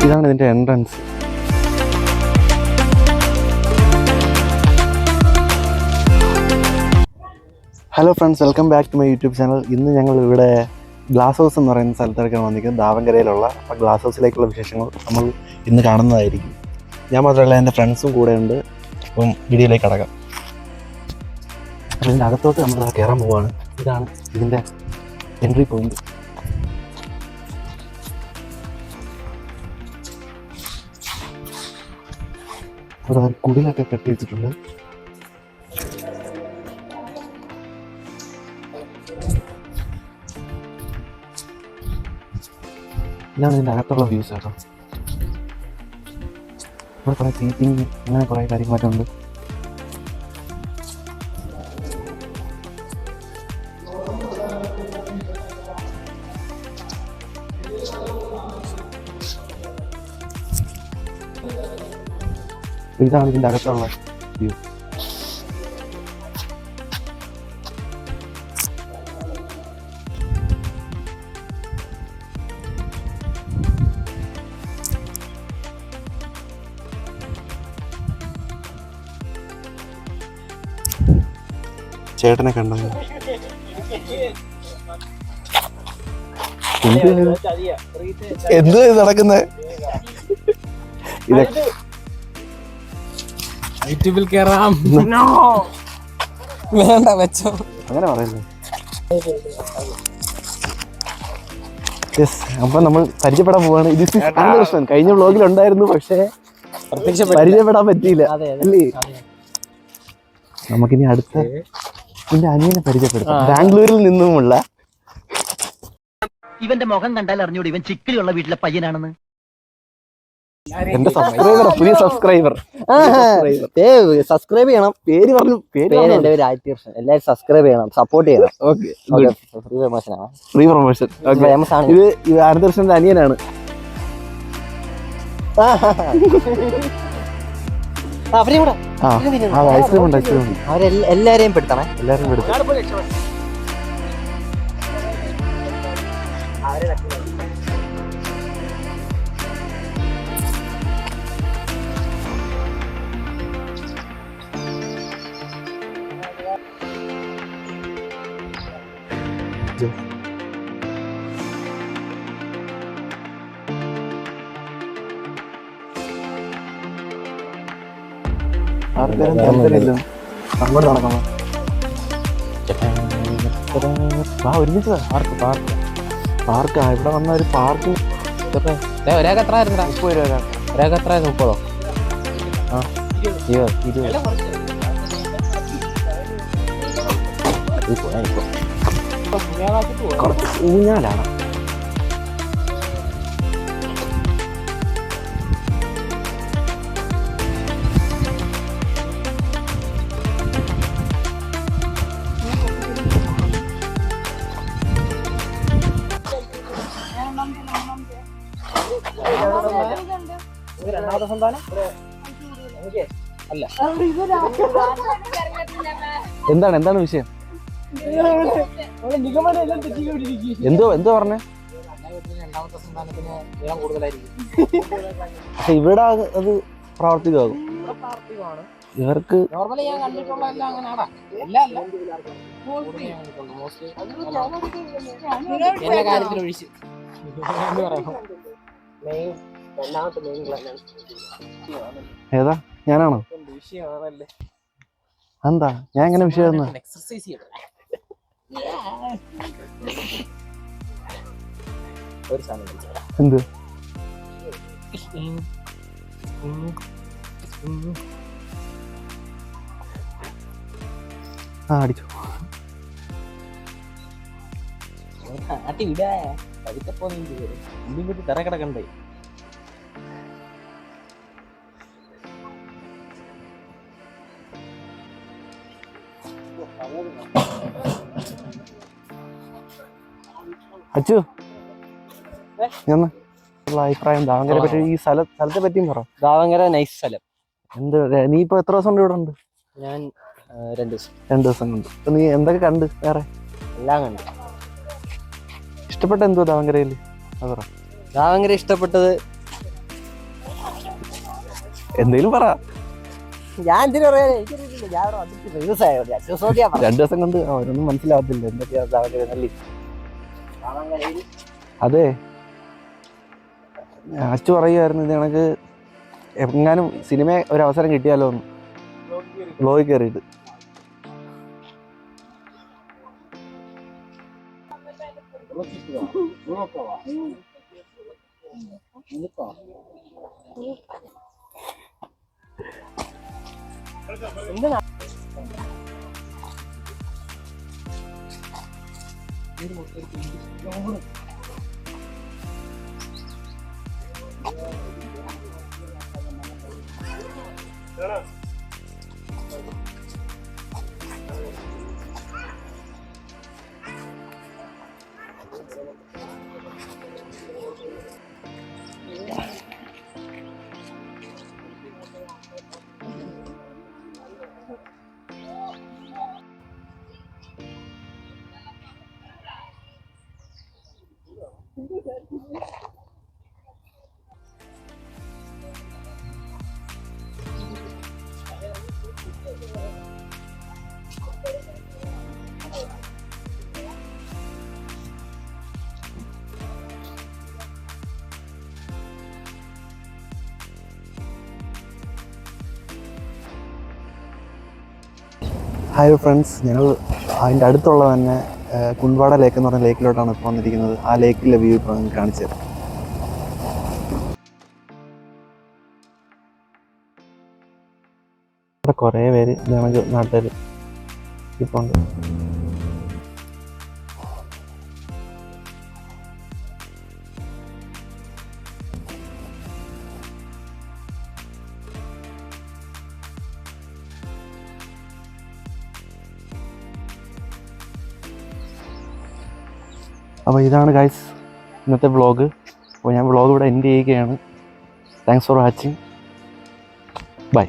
ഇതാണ് ഇതിൻ്റെ entrance. Hello friends, welcome back to my YouTube channel. ഇന്ന് ഞങ്ങൾ ഇവിടെ ഗ്ലാസ് ഹൗസ് എന്ന് പറയുന്ന സ്ഥലത്തേക്കാണ് വന്നിരിക്കുന്നത്. ദാവങ്കരയിലുള്ള അപ്പോൾ ഗ്ലാസ് ഹൗസിലേക്കുള്ള വിശേഷങ്ങൾ നമ്മൾ ഇന്ന് കാണുന്നതായിരിക്കും. ഞാൻ മാത്രമല്ല, എൻ്റെ ഫ്രണ്ട്സും കൂടെ ഉണ്ട്. അപ്പം വീഡിയോയിലേക്ക് കടക്കാം. അപ്പോൾ ഇതിൻ്റെ അകത്തോട്ട് നമ്മൾ കയറാൻ പോവുകയാണ്. ഇതാണ് ഇതിൻ്റെ എൻട്രി പോയിന്റ്. ഇവിടെ കുടിലൊക്കെ കെട്ടി വെച്ചിട്ടുണ്ട്. ഇതാണ് ഇതിൻ്റെ അകത്തുള്ള വ്യൂസ് കേട്ടോ. ഇവിടെ കുറേ സീറ്റിങ് അങ്ങനെ കുറേ കാര്യങ്ങളൊക്കെ ഉണ്ട്. ഇതാണ് ഇതിൻ്റെ അകത്തുള്ള വ്യൂ. ചേട്ടനെ കണ്ടോ? എന്ത് നടക്കുന്നത്? ഇതൊക്കെ വേണ്ട വെച്ചോ, അങ്ങനെ പറയുന്നത്. യെസ്, അപ്പൊ നമ്മൾ പരിചയപ്പെടാൻ പോവാണ്. ഇത് കൃഷ്ണൻ കഴിഞ്ഞ വ്ളോഗിൽ ഉണ്ടായിരുന്നു, പക്ഷേ പരിചയപ്പെടാൻ പറ്റിയില്ല അല്ലേ? നമുക്കിനി അടുത്ത എന്റെ അനിയനെ പരിചയപ്പെടുത്താം. ബാംഗ്ലൂരിൽ നിന്നുമുള്ള ഇവന്റെ മുഖം കണ്ടാൽ അറിഞ്ഞൂടെ ഇവൻ ചിക്കിളിയുള്ള വീട്ടിലെ പയ്യനാണെന്ന്. എന്റെ സബ്സ്ക്രൈബർ, പുതിയ സബ്സ്ക്രൈബർ. സബ്സ്ക്രൈബ് ചെയ്യണം. പേര് പറഞ്ഞു. പേര് എന്റെ പേര് ആയിത്തീർഷൻ. എല്ലാവരും സബ്സ്ക്രൈബ് ചെയ്യണം, സപ്പോർട്ട് ചെയ്യണം. ഫ്രീ പ്രൊമോഷൻ ആണ്. Free promotion. ഫേമസ് ആണ്. ഇത് ആനന്ദകൃഷ്ണന്റെ അനിയനാണ്. ഐസ്ക്രീം ഉണ്ട്, ഐസ്ക്രീം ഉണ്ട്. അവരെല്ലാരെയും പെടുത്തണേ, എല്ലാരും പെടുത്തും. അങ്ങോട്ട് നടക്കണം. ഒരുമിച്ച് പാർക്ക്. ഇവിടെ വന്ന ഒരു പാർക്ക്. ഒരാൾക്ക് എത്ര ആയിരുന്നു? 30 രൂപ. ഒരാൾക്ക് എത്ര ആയിരുന്നു? 30? ആ, 20. കുറച്ച് ഊഞ്ഞാലാണ്. എന്താണ് വിഷയം? എന്തോ പറഞ്ഞേ? പക്ഷെ ഇവിടെ അത് പ്രാവർത്തികമാകും. ഇവർക്ക് ഏതാ? ഞാനാണോ? എന്താ ഞാൻ എങ്ങനെ വിഷയം? എന്ത്? അടിച്ചു. തിരക്കിടക്കണ്ടേ? അച്ചു, അഭിപ്രായം ദാവങ്കരെ പറ്റി, ഈ സ്ഥലത്തെ പറ്റിയും പറ. ദാവങ്കര നൈസ് സ്ഥലം. എന്ത്, നീ ഇപ്പൊ എത്ര ദിവസം കൊണ്ട് ഇവിടെ ഉണ്ട്? ഞാൻ 2 ദിവസം. 2 ദിവസം കൊണ്ട്. അപ്പൊ നീ എന്തൊക്കെ കണ്ട്? വേറെ എല്ലാം കണ്ടു. ഇഷ്ടപ്പെട്ട എന്തോ ദാവങ്കരയിൽ? ദാവങ്കര ഇഷ്ടപ്പെട്ടത് എന്തെങ്കിലും പറ. ഞാൻ എന്തിനു പറയാൻ എനിക്കറിയില്ല. ഞാൻ അവിടെ വന്നിട്ട് ഫേമസ് ആയോണ്ട് 2 ദിവസം നോക്കിയാ 2 ദിവസം കൊണ്ട് അവരൊന്നും മനസ്സിലാവത്തില്ല എന്തൊക്കെയാ ദാവങ്കരയിൽ. അതെ, അച്ചു പറയുമായിരുന്നു ഇത് കണക്ക് എങ്ങാനും സിനിമ ഒരു അവസരം കിട്ടിയാലോ എന്ന് വ്ലോഗിൽ കയറിയിട്ട്. ഹായ് ഫ്രണ്ട്സ്, ഞങ്ങൾ അതിൻ്റെ അടുത്തുള്ള തന്നെ കുൺവാട ലേക്ക് എന്ന് പറഞ്ഞ ലേക്കിലോട്ടാണ് ഇപ്പോൾ വന്നിരിക്കുന്നത്. ആ ലേക്കിലെ വ്യൂ ഇപ്പോൾ നിങ്ങൾക്ക് കാണിച്ചു തരാം. ഇവിടെ കുറേ പേര് ഞങ്ങൾക്ക് നാട്ടിൽ ഇപ്പോൾ ഉണ്ട്. അപ്പോൾ ഇതാണ് ഗൈസ് ഇന്നത്തെ വ്ളോഗ്. അപ്പോൾ ഞാൻ വ്ളോഗ് ഇവിടെ എൻഡ് ചെയ്യുകയാണ്. Thanks for watching. ബൈ.